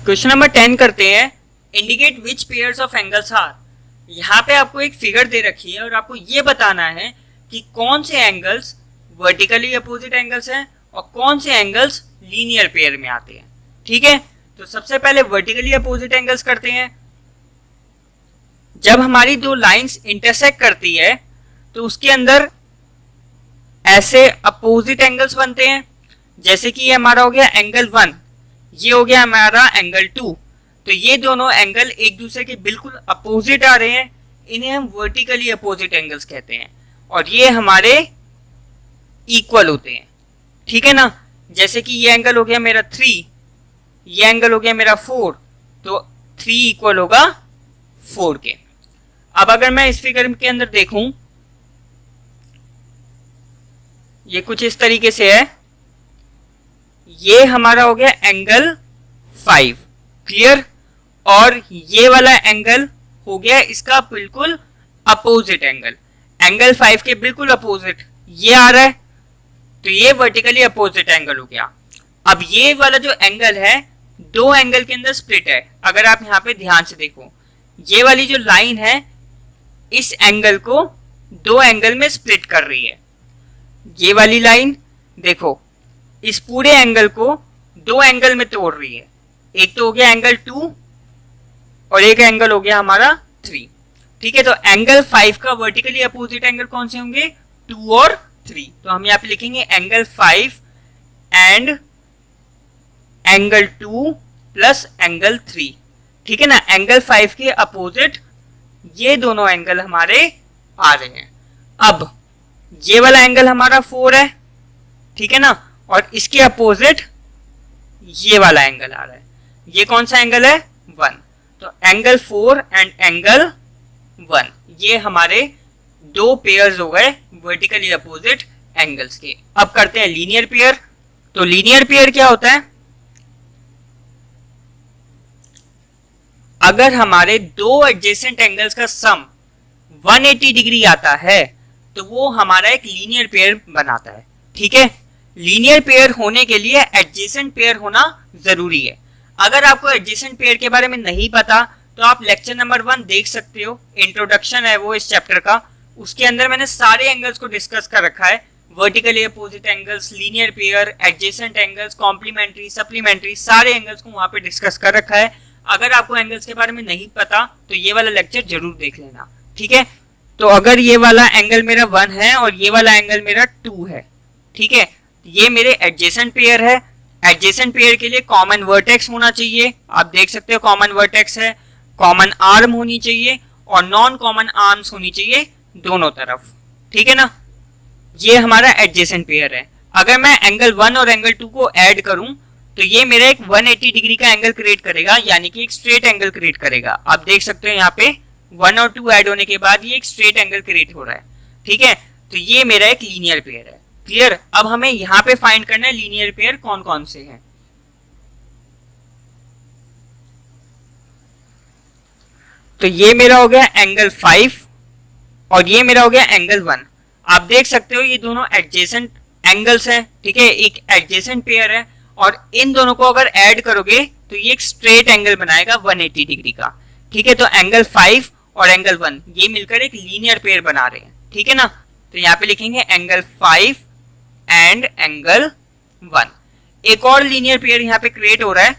Question number 10 करते हैं। Indicate which pairs of angles are. यहाँ पे आपको एक फिगर दे रखी है और आपको ये बताना है कि कौन से एंगल्स वर्टिकली अपोजिट एंगल्स हैं और कौन से एंगल्स लीनियर पेयर में आते हैं। ठीक है, तो सबसे पहले वर्टिकली अपोजिट एंगल्स करते हैं। जब हमारी दो लाइंस इंटरसेक्ट करती है तो उसके अंदर ऐसे अपोजिट एंगल्स बनते हैं, जैसे कि ये हमारा हो गया एंगल 1, ये हो गया हमारा एंगल 2। तो ये दोनों एंगल एक दूसरे के बिल्कुल अपोजिट आ रहे हैं, इन्हें हम वर्टिकली अपोजिट एंगल्स कहते हैं और ये हमारे इक्वल होते हैं। ठीक है ना, जैसे कि ये एंगल हो गया मेरा 3, ये एंगल हो गया मेरा 4, तो 3 इक्वल होगा 4 के। अब अगर मैं इस फिगर के अंदर देखूं, ये कुछ इस तरीके से है, ये हमारा हो गया एंगल 5, क्लियर, और ये वाला एंगल हो गया इसका बिल्कुल अपोजिट एंगल, एंगल 5 के बिल्कुल अपोजिट ये आ रहा है, तो ये वर्टिकली अपोजिट एंगल हो गया। अब ये वाला जो एंगल है दो एंगल के अंदर स्प्लिट है। अगर आप यहाँ पे ध्यान से देखो, ये वाली जो लाइन है इस एंगल को दो एंगल में स्प्लिट कर रही है। ये वाली लाइन देखो इस पूरे एंगल को दो एंगल में तोड़ रही है। एक तो हो गया एंगल 2 और एक एंगल हो गया हमारा 3। ठीक है, तो एंगल 5 का वर्टिकली अपोजिट एंगल कौन से होंगे? 2 और 3। तो हम यहाँ पे लिखेंगे angle 5 and angle 2 plus angle 3। ठीक है ना, एंगल 5 के अपोजिट ये दोनों एंगल हमारे आ रहे हैं। अब ये वाला एंगल हमारा 4 है, ठीक है ना, और इसके अपोजिट ये वाला एंगल आ रहा है। ये कौन सा एंगल है? 1। तो एंगल 4 एंड एंगल 1 ये हमारे दो पेयर्स हो गए वर्टिकली अपोजिट एंगल्स के। अब करते हैं लीनियर पेयर। तो लीनियर पेयर क्या होता है? अगर हमारे दो एडजेसेंट एंगल्स का सम 180 डिग्री आता है तो वो हमारा एक लीनियर पेयर बनाता है। ठीक है, लीनियर पेयर होने के लिए एडजेसेंट पेयर होना जरूरी है। अगर आपको एडजेसेंट पेयर के बारे में नहीं पता तो आप लेक्चर नंबर 1 देख सकते हो, इंट्रोडक्शन है वो इस चैप्टर का, उसके अंदर मैंने सारे एंगल्स को डिस्कस कर रखा है। Vertically opposite angles, linear pair, adjacent angles, complementary, supplementary, सारे एंगल्स को वहां पे डिस्कस कर रखा है। अगर आपको एंगल्स के बारे में नहीं पता तो ये वाला लेक्चर जरूर देख लेना। ठीक है, तो अगर ये वाला एंगल मेरा 1 है और ये वाला एंगल मेरा 2 है, ठीक है, ये मेरे एडजेसेंट पेयर है। एडजेसेंट पेयर के लिए कॉमन वर्टेक्स होना चाहिए, आप देख सकते हो कॉमन वर्टेक्स है, कॉमन आर्म होनी चाहिए और नॉन कॉमन आर्म्स होनी चाहिए दोनों तरफ। ठीक है ना, ये हमारा एडजेसेंट पेयर है। अगर मैं एंगल 1 और एंगल 2 को ऐड करूं तो ये मेरा एक 180 डिग्री का एंगल क्रिएट करेगा, यानी कि एक स्ट्रेट एंगल क्रिएट करेगा। आप देख सकते हो यहाँ पे 1 और 2 ऐड होने के बाद ये एक स्ट्रेट एंगल क्रिएट हो रहा है। ठीक है, तो ये मेरा एक लीनियर पेयर है। क्लियर, अब हमें यहाँ पे फाइंड करना है लीनियर पेयर कौन कौन से हैं। तो ये मेरा हो गया एंगल 5 और ये मेरा हो गया एंगल 1। आप देख सकते हो ये दोनों एडजेसेंट एंगल्स हैं। ठीक है, एक एडजेसेंट पेयर है और इन दोनों को अगर ऐड करोगे तो ये एक स्ट्रेट एंगल बनाएगा 180 डिग्री का। ठीक है, तो एंगल 5 और एंगल 1 ये मिलकर एक लीनियर पेयर बना रहे हैं। ठीक है ना, तो यहाँ पे लिखेंगे एंगल 5 एंड एंगल 1। एक और लीनियर पेयर यहाँ पे क्रिएट हो रहा है,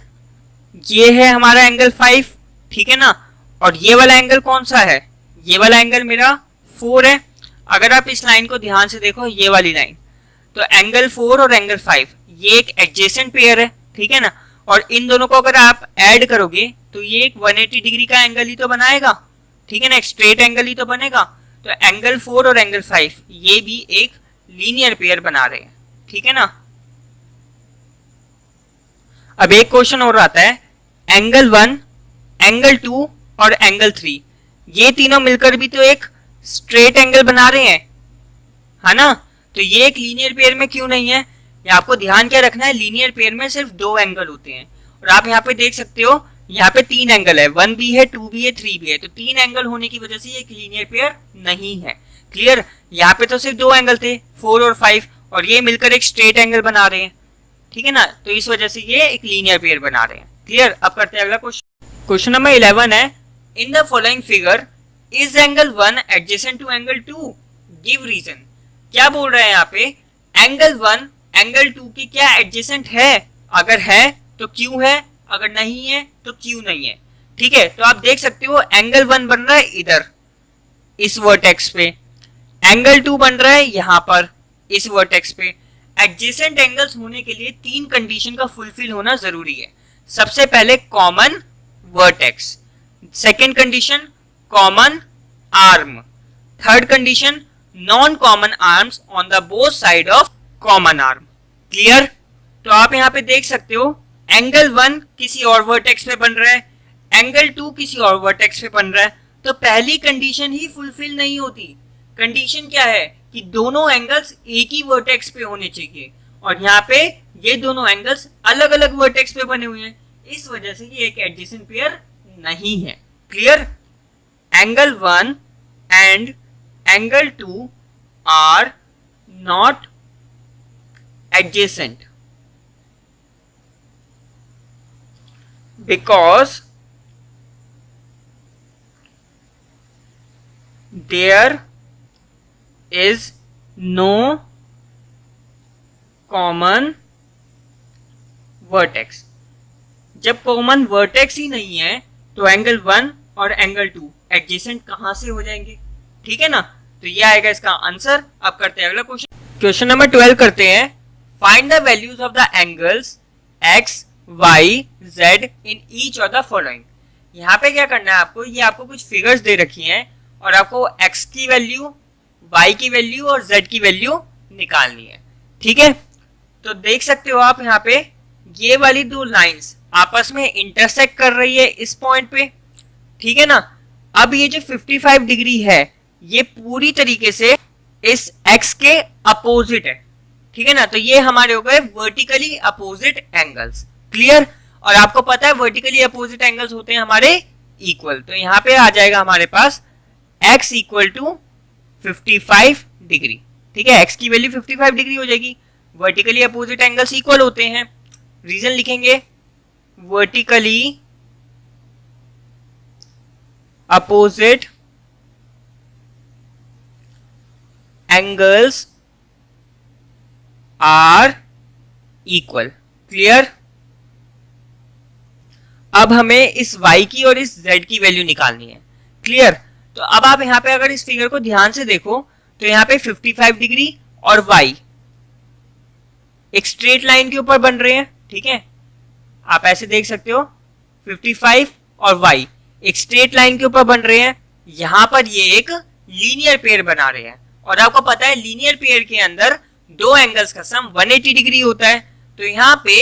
ये है हमारा एंगल 5। ठीक है ना, और ये वाला एंगल कौन सा है? ये वाला एंगल मेरा 4 है। अगर आप इस लाइन को ध्यान से देखो, ये वाली लाइन, तो एंगल 4 और एंगल 5 ये एक एडजेसेंट पेयर है। ठीक है ना, और इन दोनों को अगर आप ऐड करोगे तो ये एक 180 डिग्री का एंगल ही तो बनाएगा। ठीक है ना, एक स्ट्रेट एंगल ही तो बनेगा। तो एंगल 4 और एंगल 5 ये भी एक लीनियर पेयर बना रहे हैं। ठीक है ना, अब एक क्वेश्चन और आता है, एंगल 1, एंगल 2 और एंगल 3 ये तीनों मिलकर भी तो एक स्ट्रेट एंगल बना रहे हैं, है ना, तो ये एक लीनियर पेयर में क्यों नहीं है? ये आपको ध्यान क्या रखना है, लीनियर पेयर में सिर्फ दो एंगल होते हैं और आप यहाँ पे देख सकते हो यहाँ पे 3 एंगल है, 1 भी है, 2 भी है, 3 भी है। तो 3 एंगल होने की वजह से ये एक लीनियर पेयर नहीं है। क्लियर, यहाँ पे तो सिर्फ दो एंगल थे 4 और 5 और ये मिलकर एक स्ट्रेट एंगल बना रहे हैं। ठीक है ना, तो इस वजह से ये एक लीनियर पेयर बना रहे हैं। क्लियर। अब करते हैं अगला क्वेश्चन। क्वेश्चन नंबर 11 है, in the following figure is angle 1 adjacent to angle 2, give reason. क्या बोल रहे हैं यहाँ पे, एंगल 1 एंगल 2 की क्या एडजेसेंट है, अगर है तो क्यों है, अगर नहीं है तो क्यों नहीं है। ठीक है, तो आप देख सकते हो एंगल 1 बन रहा है इधर इस वर्टेक्स पे, एंगल 2 बन रहा है यहाँ पर इस वर्टेक्स पे। एडजेसेंट एंगल्स होने के लिए 3 कंडीशन का फुलफिल होना जरूरी है। सबसे पहले common vertex, second condition common arm, third condition non common arms on the both side of common arm. Clear. तो आप यहाँ पे देख सकते हो एंगल 1 किसी और वर्टेक्स पे बन रहा है, एंगल 2 किसी और वर्टेक्स पे बन रहा है, तो पहली कंडीशन ही फुलफिल नहीं होती। कंडीशन क्या है कि दोनों एंगल्स एक ही वर्टेक्स पे होने चाहिए, और यहाँ पे ये दोनों एंगल्स अलग अलग वर्टेक्स पे बने हुए हैं, इस वजह से ये एक एडजेसेंट पेयर नहीं है। Clear. Angle 1 and angle 2 are not adjacent because there is no common vertex। जब कॉमन वर्टेक्स ही नहीं है तो एंगल 1 और एंगल 2 एडजेसेंट कहां से हो जाएंगे। ठीक है ना, तो ये आएगा इसका आंसर। अब करते हैं अगला क्वेश्चन। क्वेश्चन नंबर 12 करते हैं, find the values of the angles x, y, z in each of the following. यहाँ पे क्या करना है आपको, ये आपको कुछ फिगर्स दे रखी हैं और आपको x की वैल्यू, y की वैल्यू और z की वैल्यू निकालनी है। ठीक है, तो देख सकते हो आप यहाँ पे ये वाली दो लाइंस आपस में इंटरसेक्ट कर रही है इस पॉइंट पे। ठीक है ना, अब ये जो 55 डिग्री है ये पूरी तरीके से इस x के अपोजिट है। ठीक है ना, तो ये हमारे हो गए वर्टिकली अपोजिट एंगल्स। क्लियर। और आपको पता है वर्टिकली अपोजिट एंगल्स होते हैं हमारे इक्वल, तो यहाँ पे आ जाएगा हमारे पास x इक्वल टू 55 डिग्री। ठीक है, x की वैल्यू 55 डिग्री हो जाएगी, वर्टिकली अपोजिट एंगल्स इक्वल होते हैं। रीजन लिखेंगे, vertically opposite angles are equal. Clear. अब हमें इस y की और इस z की वैल्यू निकालनी है। क्लियर। तो अब आप यहाँ पे अगर इस फिगर को ध्यान से देखो तो यहाँ पे 55 डिग्री और y एक स्ट्रेट लाइन के ऊपर बन रहे हैं। ठीक है, आप ऐसे देख सकते हो 55 और y एक स्ट्रेट लाइन के ऊपर बन रहे हैं। यहां पर ये एक लीनियर पेयर बना रहे हैं, और आपको पता है लीनियर पेयर के अंदर दो एंगल्स का सम 180 डिग्री होता है। तो यहाँ पे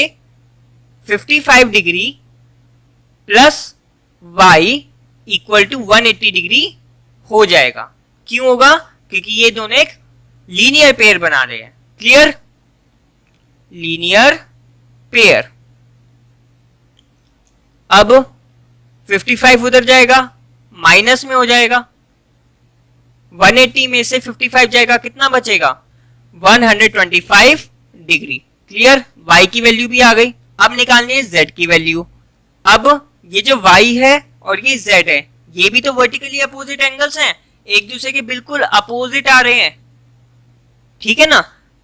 55 degree plus y equal to 180 degree हो जाएगा। क्यों होगा? क्योंकि ये दोनों एक लीनियर पेयर बना रहे हैं। क्लियर। Linear pair. अब 55 उधर जाएगा, माइनस में हो जाएगा, 180 में से 55 जाएगा, कितना बचेगा? 125 डिग्री। क्लियर। y की वैल्यू भी आ गई। अब निकालनी है z की वैल्यू। अब ये जो y है और ये z है, ये भी तो वर्टिकली अपोजिट एंगल्स हैं, एक दूसरे के बिल्कुल अपोजिट आ रहे हैं। ठीक है ना,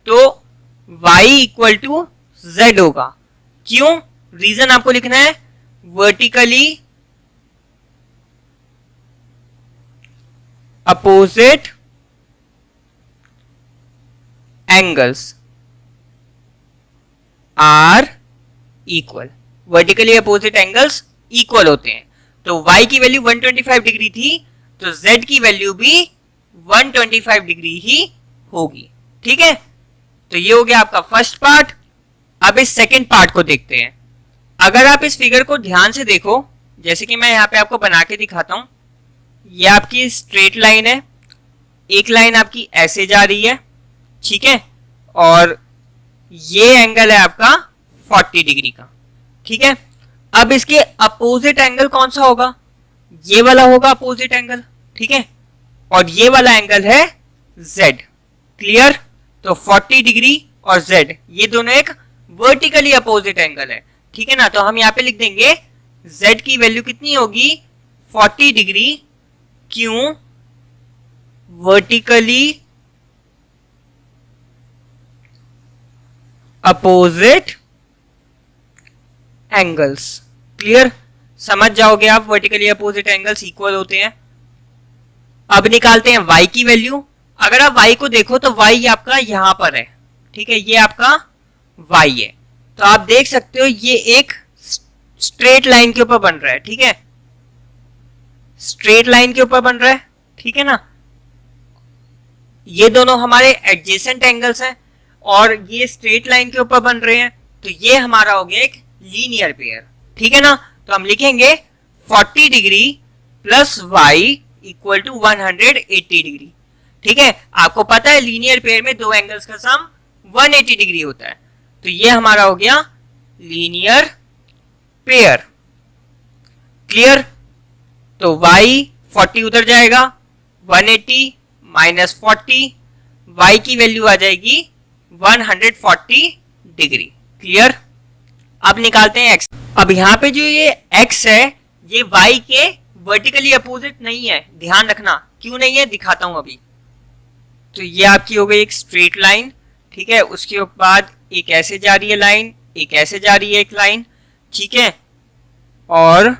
तो y इक्वल टू z होगा। क्यों? रीजन आपको लिखना है, vertically opposite angles are equal. Vertically opposite angles equal होते हैं। तो y की वैल्यू 125 डिग्री थी, तो z की वैल्यू भी 125 डिग्री ही होगी। ठीक है, तो ये हो गया आपका फर्स्ट पार्ट। अब इस सेकंड पार्ट को देखते हैं। अगर आप इस फिगर को ध्यान से देखो, जैसे कि मैं यहाँ पे आपको बना के दिखाता हूं, ये आपकी स्ट्रेट लाइन है, एक लाइन आपकी ऐसे जा रही है। ठीक है, और ये एंगल है आपका 40 डिग्री का। ठीक है, अब इसके अपोजिट एंगल कौन सा होगा? ये वाला होगा अपोजिट एंगल। ठीक है, और ये वाला एंगल है z। क्लियर। तो 40 डिग्री और z ये दोनों एक वर्टिकली अपोजिट एंगल है, ठीक है ना। तो हम यहाँ पे लिख देंगे z की वैल्यू कितनी होगी 40 डिग्री, क्यों वर्टिकली अपोजिट एंगल्स। क्लियर, समझ जाओगे आप, वर्टिकली अपोजिट एंगल्स इक्वल होते हैं। अब निकालते हैं y की वैल्यू। अगर आप y को देखो तो y आपका यहां पर है, ठीक है, ये आपका y है। तो आप देख सकते हो ये एक स्ट्रेट लाइन के ऊपर बन रहा है, ठीक है, स्ट्रेट लाइन के ऊपर बन रहा है, ठीक है ना। ये दोनों हमारे एडजेसेंट एंगल्स हैं और ये स्ट्रेट लाइन के ऊपर बन रहे हैं, तो ये हमारा हो गया एक लीनियर पेयर, ठीक है ना। तो हम लिखेंगे 40 degree plus y equal to 180 degree, ठीक है। आपको पता है लीनियर पेयर में दो एंगल्स का सम 180 डिग्री होता है, तो ये हमारा हो गया लीनियर पेयर। क्लियर, तो y 40 उधर जाएगा, 180 माइनस 40, y की वैल्यू आ जाएगी 140 डिग्री। क्लियर, अब निकालते हैं x। अब यहाँ पे जो ये x है ये y के वर्टिकली अपोजिट नहीं है, ध्यान रखना। क्यों नहीं है दिखाता हूं अभी। तो ये आपकी हो गई एक स्ट्रेट लाइन, ठीक है, उसके बाद एक ऐसे जा रही है लाइन, एक ऐसे जा रही है एक लाइन, ठीक है, और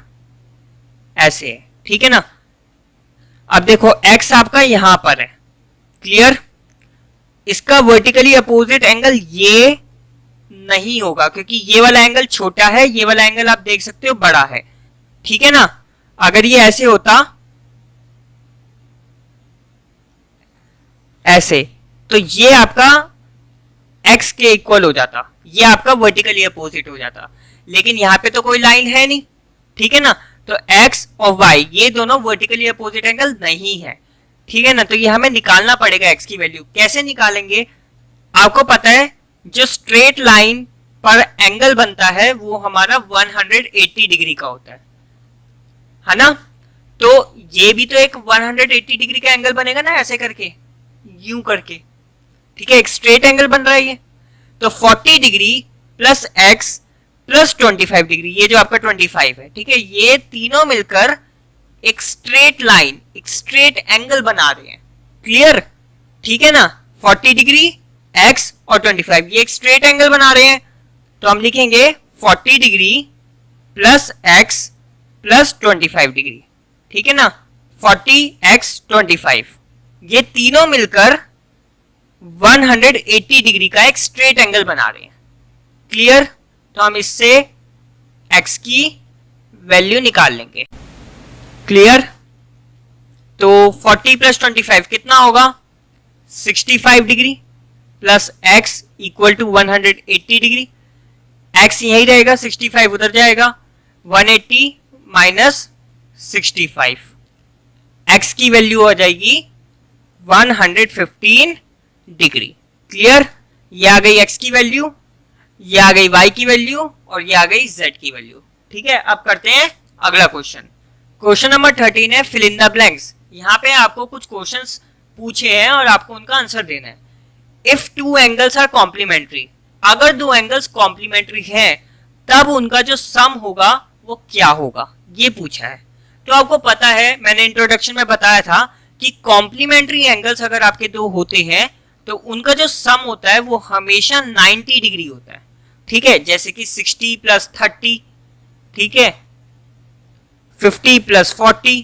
ऐसे है, ठीक है ना। अब देखो x आपका यहां पर है, क्लियर, इसका वर्टिकली अपोजिट एंगल ये नहीं होगा क्योंकि ये वाला एंगल छोटा है, ये वाला एंगल आप देख सकते हो बड़ा है, ठीक है ना। अगर ये ऐसे होता ऐसे तो ये आपका x के इक्वल हो जाता, ये आपका वर्टिकली अपोजिट हो जाता, लेकिन यहाँ पे तो कोई लाइन है नहीं, ठीक है ना। तो x और y ये दोनों वर्टिकली अपोजिट एंगल नहीं है, ठीक है ना। तो ये हमें निकालना पड़ेगा x की वैल्यू। कैसे निकालेंगे, आपको पता है जो स्ट्रेट लाइन पर एंगल बनता है वो हमारा 180 डिग्री का होता है ना। तो ये भी तो एक 180 डिग्री का एंगल बनेगा ना, ऐसे करके, यूं करके, ठीक है, एक स्ट्रेट एंगल बन रहा है ये। तो 40 degree plus x plus 25 degree, ये जो आपका 25 है, ठीक है, ये तीनों मिलकर एक स्ट्रेट लाइन, एक स्ट्रेट एंगल बना रहे हैं। क्लियर, ठीक है ना। 40 डिग्री x और 25 ये एक स्ट्रेट एंगल बना रहे हैं, तो हम लिखेंगे 40 degree plus x plus 25 degree, ठीक है ना। 40x 25 ये तीनों मिलकर 180 डिग्री का एक स्ट्रेट एंगल बना रहे हैं। क्लियर, तो हम इससे x की वैल्यू निकाल लेंगे। क्लियर, तो 40 प्लस 25 कितना होगा 65 degree plus x equal to 180 degree. x यही रहेगा, 65 उधर जाएगा, 180 माइनस 65, x की वैल्यू आ जाएगी 115 डिग्री। क्लियर, ये आ गई x की वैल्यू, ये आ गई y की वैल्यू और ये आ गई z की वैल्यू। ठीक है, अब करते हैं अगला क्वेश्चन। क्वेश्चन नंबर 13 है फिल इन द ब्लैंक्स। यहाँ पे आपको कुछ क्वेश्चंस पूछे हैं और आपको उनका आंसर देना है। If two angles are complementary, अगर दो एंगल्स कॉम्प्लीमेंट्री हैं तब उनका जो सम होगा वो क्या होगा, ये पूछा है। तो आपको पता है, मैंने इंट्रोडक्शन में बताया था कि कॉम्प्लीमेंट्री एंगल्स अगर आपके दो होते हैं तो उनका जो सम होता है वो हमेशा 90 डिग्री होता है। ठीक है, जैसे कि 60 प्लस 30, ठीक है, 50 प्लस 40,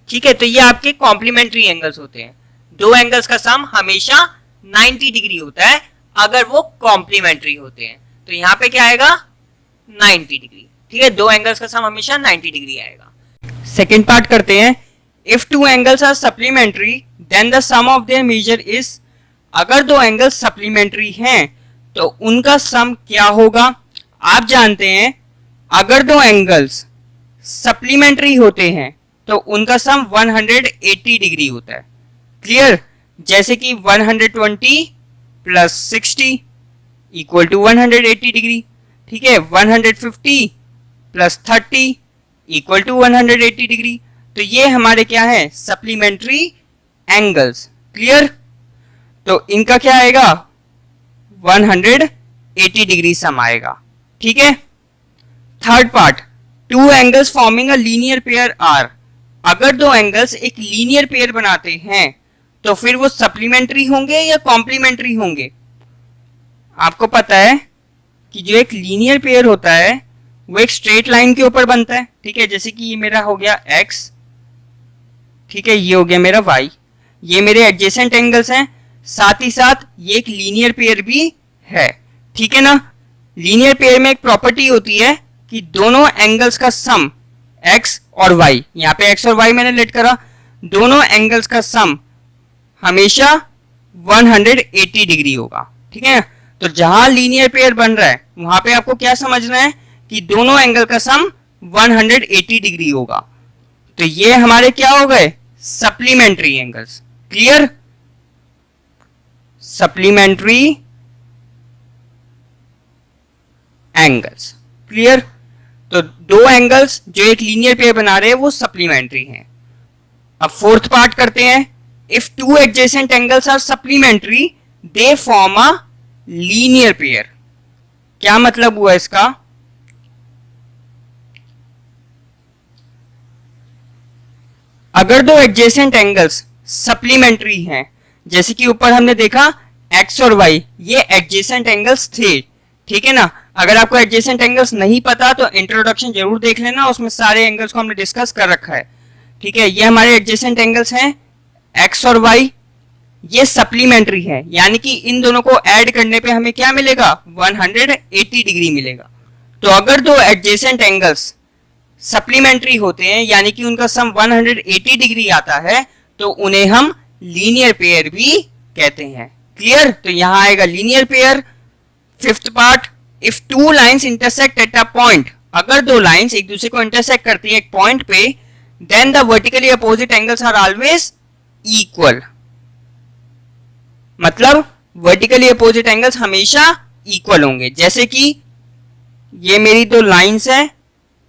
ठीक है। तो ये आपके कॉम्प्लीमेंट्री एंगल्स होते हैं। दो एंगल्स का सम हमेशा 90 डिग्री होता है अगर वो कॉम्प्लीमेंट्री होते हैं। तो यहाँ पे क्या आएगा 90 डिग्री। ठीक है, दो एंगल्स का सम हमेशा 90 डिग्री आएगा। सेकेंड पार्ट करते हैं। If two angles are supplementary then the sum of their measure is, अगर दो एंगल्स सप्लीमेंट्री हैं तो उनका सम क्या होगा। आप जानते हैं अगर दो एंगल्स सप्लीमेंट्री होते हैं तो उनका सम 180 डिग्री होता है। क्लियर, जैसे कि 120 प्लस 60 इक्वल टू 180 डिग्री। ठीक है, 150 प्लस 30 इक्वल टू 180 डिग्री। तो ये हमारे क्या है सप्लीमेंट्री एंगल्स। क्लियर, तो इनका क्या आएगा 180 डिग्री सम आएगा। ठीक है। Third part, two angles forming a linear pair are, अगर दो एंगल्स एक लीनियर पेयर बनाते हैं तो फिर वो सप्लीमेंट्री होंगे या कॉम्प्लीमेंट्री होंगे। आपको पता है कि जो एक लीनियर पेयर होता है वो एक स्ट्रेट लाइन के ऊपर बनता है, ठीक है। जैसे कि ये मेरा हो गया x, ठीक है, ये हो गया मेरा y, ये मेरे एडजेसेंट एंगल्स हैं, साथ ही साथ ये एक लीनियर पेयर भी है, ठीक है ना। लीनियर पेयर में एक प्रॉपर्टी होती है कि दोनों एंगल्स का सम x और y, यहाँ पे x और y मैंने लेट करा, दोनों एंगल्स का सम हमेशा 180 डिग्री होगा, ठीक है। तो जहां लीनियर पेयर बन रहा है वहां पे आपको क्या समझना है कि दोनों एंगल का सम 180 डिग्री होगा। तो ये हमारे क्या हो गए, supplementary angles. Clear, supplementary angles. Clear, तो दो एंगल्स जो एक लीनियर पेयर बना रहे हैं वो सप्लीमेंट्री हैं। अब फोर्थ पार्ट करते हैं। If two adjacent angles are supplementary they form a linear pair. क्या मतलब हुआ इसका, अगर दो एडजेसेंट एंगल्स सप्लीमेंट्री हैं, जैसे कि ऊपर हमने देखा x और y ये एडजेसेंट एंगल्स थे, ठीक है ना। अगर आपको एडजेसेंट एंगल्स नहीं पता तो इंट्रोडक्शन जरूर देख लेना, उसमें सारे एंगल्स को हमने डिस्कस कर रखा है, ठीक है। ये हमारे एडजेसेंट एंगल्स हैं x और y, ये सप्लीमेंट्री है, यानी कि इन दोनों को ऐड करने पे हमें क्या मिलेगा, 180 डिग्री मिलेगा। तो अगर दो एडजेसेंट एंगल्स सप्लीमेंट्री होते हैं यानी कि उनका सम 180 डिग्री आता है तो उन्हें हम लीनियर पेयर भी कहते हैं। क्लियर, तो यहां आएगा linear pair. Fifth part, if two lines intersect at a point, अगर दो लाइंस एक दूसरे को इंटरसेक्ट करती है एक पॉइंट पे, then the vertically opposite angles are always equal. मतलब वर्टिकली अपोजिट एंगल्स हमेशा इक्वल होंगे। जैसे कि ये मेरी दो लाइंस हैं,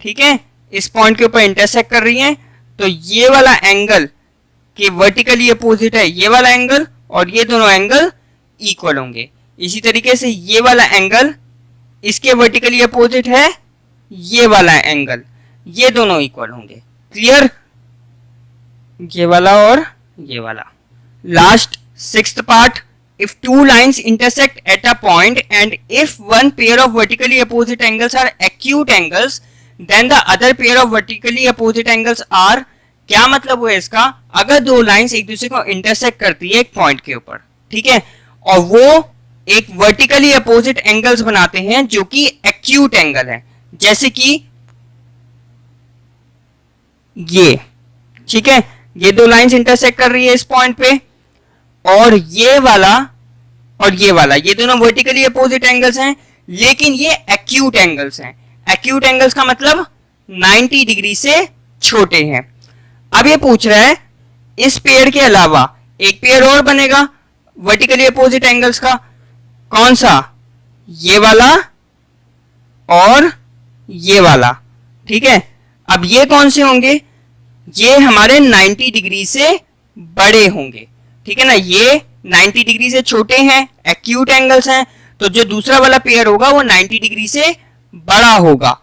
ठीक है, इस पॉइंट के ऊपर इंटरसेक्ट कर रही हैं, तो ये वाला एंगल के वर्टिकली अपोजिट है ये वाला एंगल और ये दोनों एंगल इक्वल होंगे। इसी तरीके से ये वाला एंगल इसके वर्टिकली अपोजिट है ये वाला एंगल, ये दोनों इक्वल होंगे। क्लियर, ये वाला और ये वाला। Last sixth part, if two lines intersect at a point and if one pair of vertically opposite angles are acute angles then the other pair of vertically opposite angles are, क्या मतलब हुआ इसका, अगर दो लाइंस एक दूसरे को intersect करती है एक पॉइंट के ऊपर, ठीक है, और वो एक वर्टिकली अपोजिट एंगल्स बनाते हैं जो कि एक्यूट एंगल है, जैसे कि ये, ठीक है, ये दो लाइंस इंटरसेक्ट कर रही है इस पॉइंट पे और ये वाला और ये वाला, ये दोनों वर्टिकली अपोजिट एंगल्स हैं लेकिन ये एक्यूट एंगल्स हैं। एक्यूट एंगल्स का मतलब 90 डिग्री से छोटे हैं। अब ये पूछ रहा है इस पेयर के अलावा एक पेयर और बनेगा वर्टिकली अपोजिट एंगल्स का, कौन सा, ये वाला और ये वाला, ठीक है। अब ये कौन से होंगे, ये हमारे 90 डिग्री से बड़े होंगे, ठीक है ना। ये 90 डिग्री से छोटे हैं, एक्यूट एंगल्स हैं, तो जो दूसरा वाला पेयर होगा वो 90 डिग्री से बड़ा होगा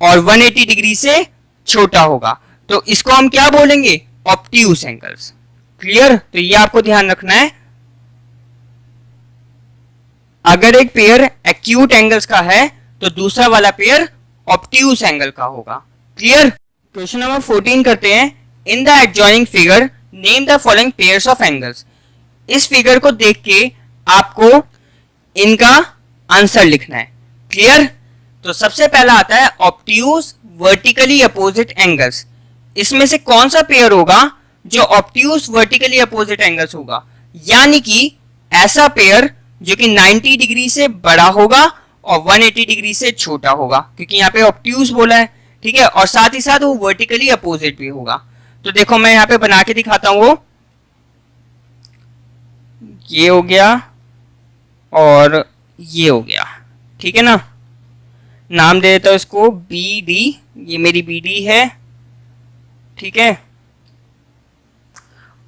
और 180 डिग्री से छोटा होगा, तो इसको हम क्या बोलेंगे, ऑब्ट्यूस एंगल्स। क्लियर, तो ये आपको ध्यान रखना है। अगर एक पेयर एक्यूट एंगल्स का है तो दूसरा वाला पेयर ऑब्ट्यूस एंगल का होगा। क्लियर, क्वेश्चन नंबर 14 करते हैं। In the adjoining figure name the following pairs of angles. इस फिगर को देख के आपको इनका आंसर लिखना है। क्लियर, तो सबसे पहला आता है ऑब्ट्यूस वर्टिकली अपोजिट एंगल्स। इसमें से कौन सा पेयर होगा जो ऑब्ट्यूस वर्टिकली अपोजिट एंगल्स होगा, यानी कि ऐसा पेयर जो कि 90 डिग्री से बड़ा होगा और 180 डिग्री से छोटा होगा, क्योंकि यहाँ पे ऑब्ट्यूस बोला है, ठीक है, और साथ ही साथ वो वर्टिकली अपोजिट भी होगा। तो देखो मैं यहाँ पे बना के दिखाता हूं, वो ये हो गया और ये हो गया, ठीक है ना। नाम दे देता हूं इसको बी डी, ये मेरी बी डी है, ठीक है,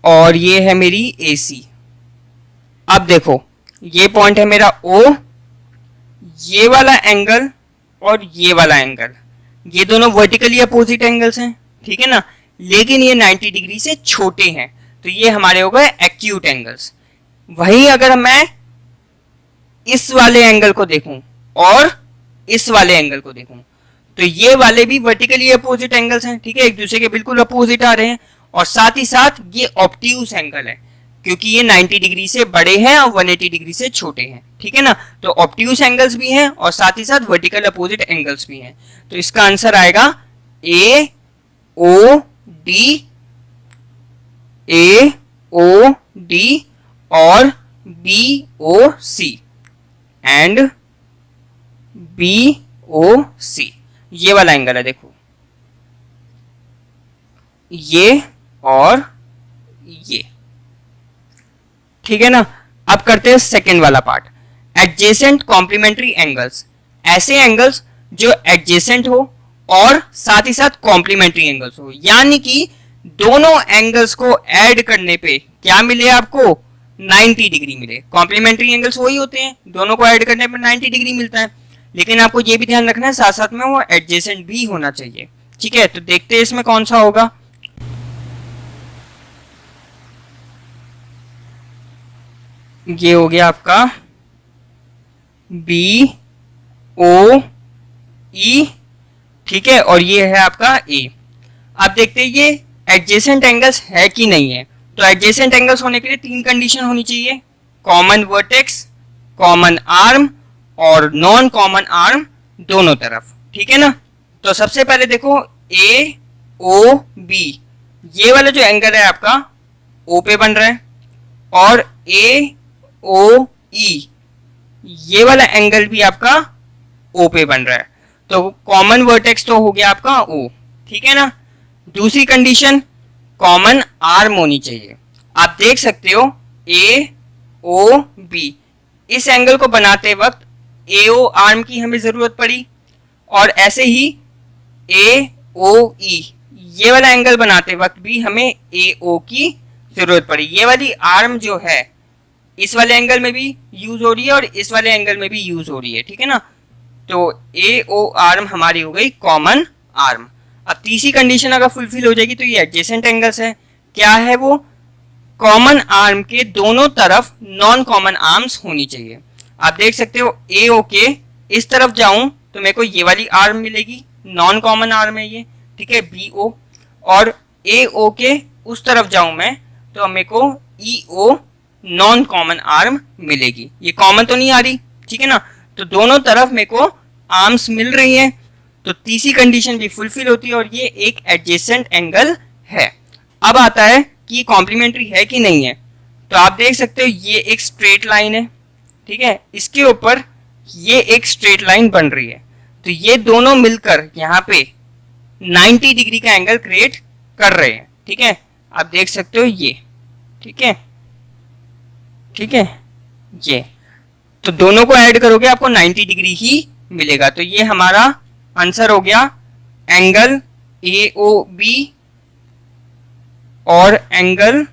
और ये है मेरी ए सी। अब देखो ये पॉइंट है मेरा ओ, ये वाला एंगल और ये वाला एंगल, ये दोनों वर्टिकली अपोजिट एंगल्स हैं, ठीक है ना, लेकिन ये 90 डिग्री से छोटे हैं, तो ये हमारे हो गए एक्यूट एंगल्स। वहीं अगर मैं इस वाले एंगल को देखूं और इस वाले एंगल को देखूं, तो ये वाले भी वर्टिकली अपोजिट एंगल्स हैं, ठीक है, एक दूसरे के बिल्कुल अपोजिट आ रहे हैं, और साथ ही साथ ये ऑब्ट्यूज एंगल है क्योंकि ये 90 डिग्री से बड़े हैं और 180 डिग्री से छोटे हैं, ठीक है ना, तो ऑब्ट्यूज एंगल्स भी हैं और साथ ही साथ वर्टिकल अपोजिट एंगल्स भी हैं। तो इसका आंसर आएगा ए ओ डी और B O C and B O C, ये वाला एंगल है, देखो ये और ये, ठीक है ना। अब करते हैं सेकेंड वाला पार्ट, एडजेसेंट कॉम्प्लीमेंट्री एंगल्स, ऐसे एंगल्स जो एडजेसेंट हो और साथ ही साथ कॉम्प्लीमेंट्री एंगल्स हो, यानी कि दोनों एंगल्स को ऐड करने पे क्या मिले आपको, 90 डिग्री मिले। कॉम्प्लीमेंट्री एंगल्स वही होते हैं, दोनों को ऐड करने पर 90 डिग्री मिलता है, लेकिन आपको ये भी ध्यान रखना है साथ साथ में वो एडजेसेंट भी होना चाहिए, ठीक है। तो देखते हैं इसमें कौन सा होगा। ये हो गया आपका बी ओ ई, ठीक है, और ये है आपका ए। अब देखते हैं ये एडजेसेंट एंगल्स है कि नहीं है। तो एडजेसेंट एंगल्स होने के लिए 3 कंडीशन होनी चाहिए, कॉमन वर्टेक्स, कॉमन आर्म और नॉन कॉमन आर्म दोनों तरफ, ठीक है ना। तो सबसे पहले देखो ए ओ बी, ये वाला जो एंगल है आपका ओ पे बन रहा है, और ए ओ ई, ये वाला एंगल भी आपका ओ पे बन रहा है, तो कॉमन वर्टेक्स तो हो गया आपका ओ, ठीक है ना। दूसरी कंडीशन कॉमन आर्म होनी चाहिए। आप देख सकते हो ए ओ बी, इस एंगल को बनाते वक्त ए ओ आर्म की हमें जरूरत पड़ी, और ऐसे ही ए ओ ई, ये वाला एंगल बनाते वक्त भी हमें ए ओ की जरूरत पड़ी। ये वाली आर्म जो है इस वाले एंगल में भी यूज हो रही है और इस वाले एंगल में भी यूज हो रही है, ठीक है ना। तो ए ओ आर्म हमारी हो गई कॉमन आर्म। अब तीसरी कंडीशन अगर फुलफिल हो जाएगी तो ये एडजेसेंट एंगल्स है। क्या है वो, कॉमन आर्म के दोनों तरफ नॉन कॉमन आर्म्स होनी चाहिए। आप देख सकते हो ए ओ के इस तरफ जाऊं तो मेरे को ये वाली आर्म मिलेगी, नॉन कॉमन आर्म है ये, ठीक है, बी ओ, और ए ओ के उस तरफ जाऊं मैं तो मेरे को ई ओ नॉन कॉमन आर्म मिलेगी। ये कॉमन तो नहीं आ रही, ठीक है ना, तो दोनों तरफ मेरे को आर्म्स मिल रही हैं, तो तीसरी कंडीशन भी फुलफिल होती है और ये एक एडजेसेंट एंगल है। अब आता है कि ये कॉम्प्लीमेंट्री है कि नहीं है। तो आप देख सकते हो ये एक स्ट्रेट लाइन है, ठीक है, इसके ऊपर ये एक स्ट्रेट लाइन बन रही है, तो ये दोनों मिलकर यहाँ पे 90 डिग्री का एंगल क्रिएट कर रहे हैं, ठीक है। आप देख सकते हो ये, ठीक है, ठीक है, ये, तो दोनों को ऐड करोगे आपको 90 डिग्री ही मिलेगा। तो ये हमारा आंसर हो गया एंगल ए ओ बी और angle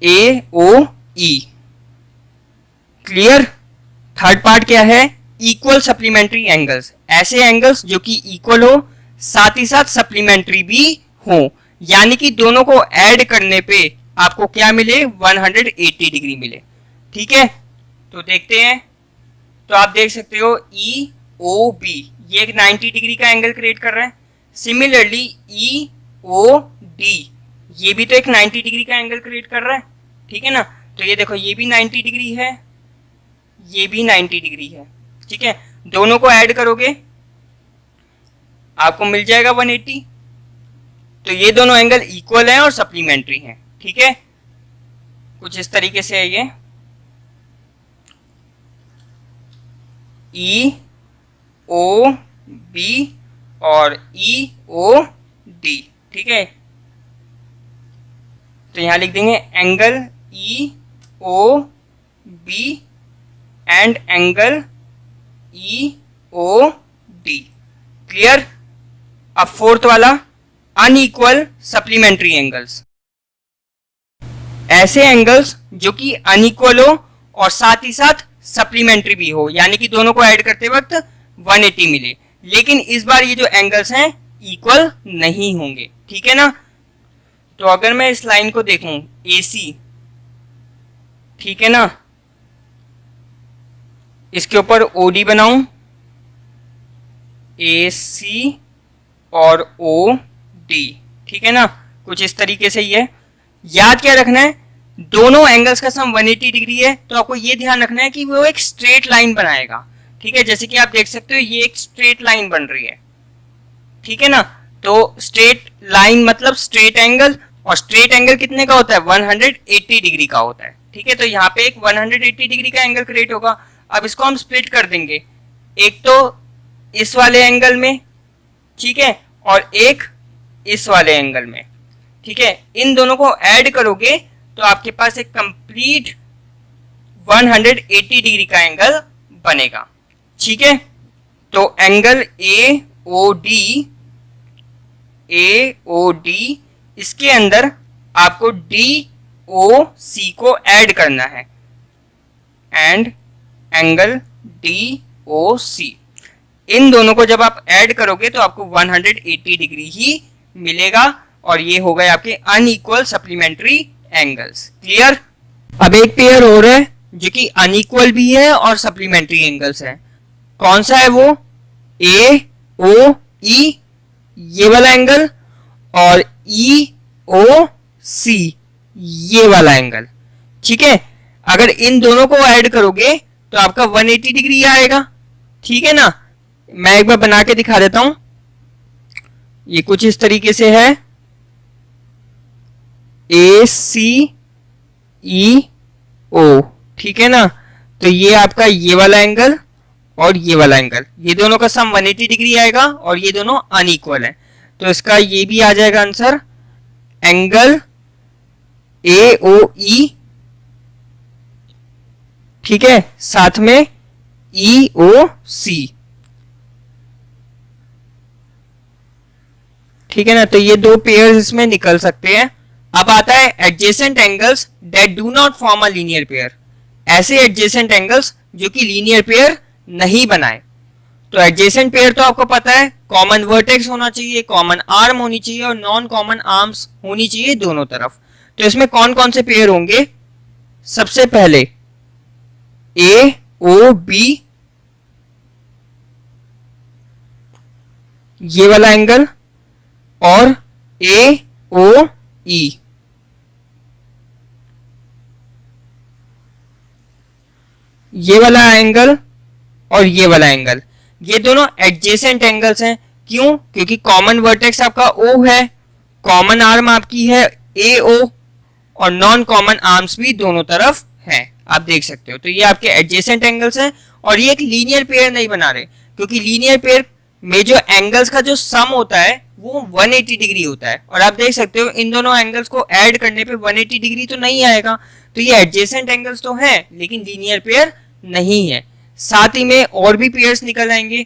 A O E. Clear. Third part क्या है, इक्वल सप्लीमेंट्री एंगल्स, ऐसे एंगल्स जो कि इक्वल हो साथ ही साथ सप्लीमेंट्री भी हो, यानी कि दोनों को ऐड करने पे आपको क्या मिले, 180 डिग्री मिले, ठीक है। तो देखते हैं, तो आप देख सकते हो ई ओ बी ये एक 90 डिग्री का एंगल क्रिएट कर रहा है। सिमिलरली ई ओ डी ये भी तो एक 90 डिग्री का एंगल क्रिएट कर रहा है, ठीक है ना। तो ये देखो ये भी 90 डिग्री है, ये भी 90 डिग्री है, ठीक है। दोनों को ऐड करोगे आपको मिल जाएगा 180। तो ये दोनों एंगल इक्वल हैं और सप्लीमेंट्री हैं, ठीक है। कुछ इस तरीके से है ये ई ओ बी और ई ओ डी, ठीक है। तो यहां लिख देंगे angle E O B and angle E O D. Clear. अब फोर्थ वाला अनइक्वल सप्लीमेंट्री एंगल्स, ऐसे एंगल्स जो कि अनइक्वल हो और साथ ही साथ सप्लीमेंट्री भी हो, यानी कि दोनों को ऐड करते वक्त 180 मिले, लेकिन इस बार ये जो एंगल्स हैं इक्वल नहीं होंगे, ठीक है ना। तो अगर मैं इस लाइन को देखूं AC, ठीक है ना, इसके ऊपर OD बनाऊं, AC और OD, ठीक है ना, कुछ इस तरीके से। ये याद क्या रखना है, दोनों एंगल्स का सम 180 डिग्री है, तो आपको ये ध्यान रखना है कि वो एक स्ट्रेट लाइन बनाएगा, ठीक है। जैसे कि आप देख सकते हो ये एक स्ट्रेट लाइन बन रही है, ठीक है ना। तो स्ट्रेट लाइन मतलब स्ट्रेट एंगल, और स्ट्रेट एंगल कितने का होता है, 180 डिग्री का होता है, ठीक है। तो यहाँ पे एक 180 डिग्री का एंगल क्रिएट होगा। अब इसको हम स्प्लिट कर देंगे, एक तो इस वाले एंगल में, ठीक है, और एक इस वाले एंगल में, ठीक है। इन दोनों को ऐड करोगे तो आपके पास एक कंप्लीट 180 डिग्री का एंगल बनेगा, ठीक है। तो एंगल AOD, इसके अंदर आपको DOC को ऐड करना है, एंड एंगल DOC, इन दोनों को जब आप ऐड करोगे तो आपको 180 डिग्री ही मिलेगा, और ये हो गए आपके अनइक्वल सप्लीमेंट्री एंगल्स। क्लियर। अब एक पेयर और है जो कि अनइक्वल भी है और सप्लीमेंट्री एंगल्स है। कौन सा है वो, AOE ये वाला एंगल और EOC ये वाला एंगल, ठीक है। अगर इन दोनों को ऐड करोगे तो आपका 180 डिग्री आएगा, ठीक है ना। मैं एक बार बना के दिखा देता हूं, ये कुछ इस तरीके से है, ACEO, ठीक है ना। तो ये आपका ये वाला एंगल और ये वाला एंगल, ये दोनों का सम 180 डिग्री आएगा, और ये दोनों अनइक्वल है, तो इसका ये भी आ जाएगा आंसर, एंगल AOE, ठीक है, साथ में EOC, ठीक है ना। तो ये दो पेयर्स इसमें निकल सकते हैं। अब आता है adjacent angles that do not form a linear pair, ऐसे एडजेसेंट एंगल्स जो कि लीनियर पेयर नहीं बनाए। तो एडजेसेंट पेयर तो आपको पता है, कॉमन वर्टेक्स होना चाहिए, कॉमन आर्म होनी चाहिए, और नॉन कॉमन आर्म्स होनी चाहिए दोनों तरफ। तो इसमें कौन कौन से पेयर होंगे, सबसे पहले AOB ये वाला एंगल, और AOE ये वाला एंगल और ये वाला एंगल, ये दोनों एडजेसेंट एंगल्स हैं। क्यों, क्योंकि कॉमन वर्टेक्स आपका O है, कॉमन आर्म आपकी है AO, और नॉन कॉमन आर्म्स भी दोनों तरफ है, आप देख सकते हो। तो ये आपके एडजेसेंट एंगल्स हैं, और ये एक लीनियर पेयर नहीं बना रहे, क्योंकि लीनियर पेयर में जो एंगल्स का जो सम होता है वो 180 डिग्री होता है, और आप देख सकते हो इन दोनों एंगल्स को ऐड करने पे 180 डिग्री तो नहीं आएगा। तो ये एडजेसेंट एंगल्स तो हैं, लेकिन लीनियर पेयर नहीं है। साथ ही में और भी पेयर्स निकल आएंगे,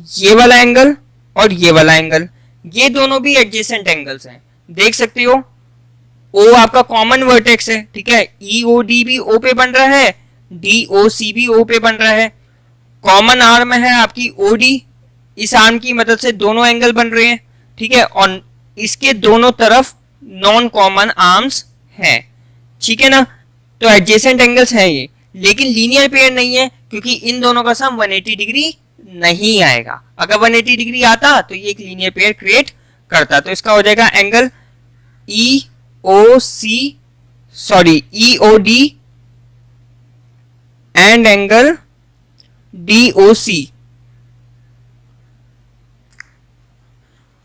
ये वाला एंगल और ये वाला एंगल, ये दोनों भी एडजेसेंट एंगल्स हैं, देख सकते हो। O आपका कॉमन वर्टेक्स है, ठीक है, EOD भी O पे बन रहा है, DOC भी O पे बन रहा है, कॉमन आर्म है आपकी OD, इस आर्म की मदद से दोनों एंगल बन रहे हैं, ठीक है, और इसके दोनों तरफ नॉन कॉमन आर्म्स हैं, ठीक है ना। तो एडजेसेंट एंगल्स हैं ये, लेकिन लीनियर पेयर नहीं है, क्योंकि इन दोनों का सम 180 डिग्री नहीं आएगा। अगर 180 डिग्री आता तो ये एक लीनियर पेयर क्रिएट करता। तो इसका हो जाएगा angle EOD and angle DOC।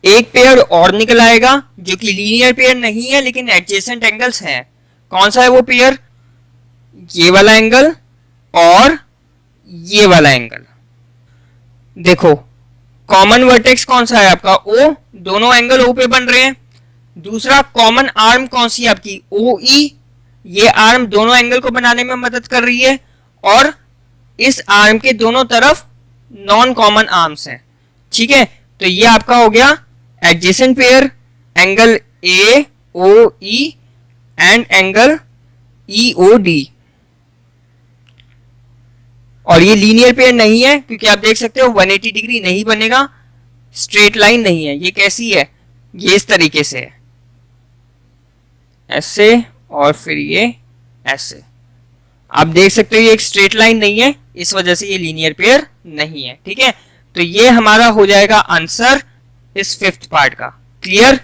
एक पेयर और निकल आएगा जो कि लीनियर पेयर नहीं है, लेकिन एडजेसेंट एंगल्स हैं। कौन सा है वो पेयर, ये वाला एंगल और ये वाला एंगल। देखो कॉमन वर्टेक्स कौन सा है आपका O, दोनों एंगल O पे बन रहे हैं। दूसरा कॉमन आर्म कौन सी है आपकी OE, ये आर्म दोनों एंगल को बनाने में मदद कर रही है, और इस आर्म के दोनों तरफ नॉन कॉमन आर्म्स हैं, ठीक है। तो ये आपका हो गया adjacent pair, angle AOE and angle EOD। और ये लीनियर पेयर नहीं है क्योंकि आप देख सकते हो 180 डिग्री नहीं बनेगा, स्ट्रेट लाइन नहीं है। ये कैसी है, ये इस तरीके से है, ऐसे और फिर ये ऐसे। आप देख सकते हो ये एक स्ट्रेट लाइन नहीं है, इस वजह से ये लीनियर पेयर नहीं है। ठीक है, तो ये हमारा हो जाएगा आंसर इस फिफ्थ पार्ट का। क्लियर?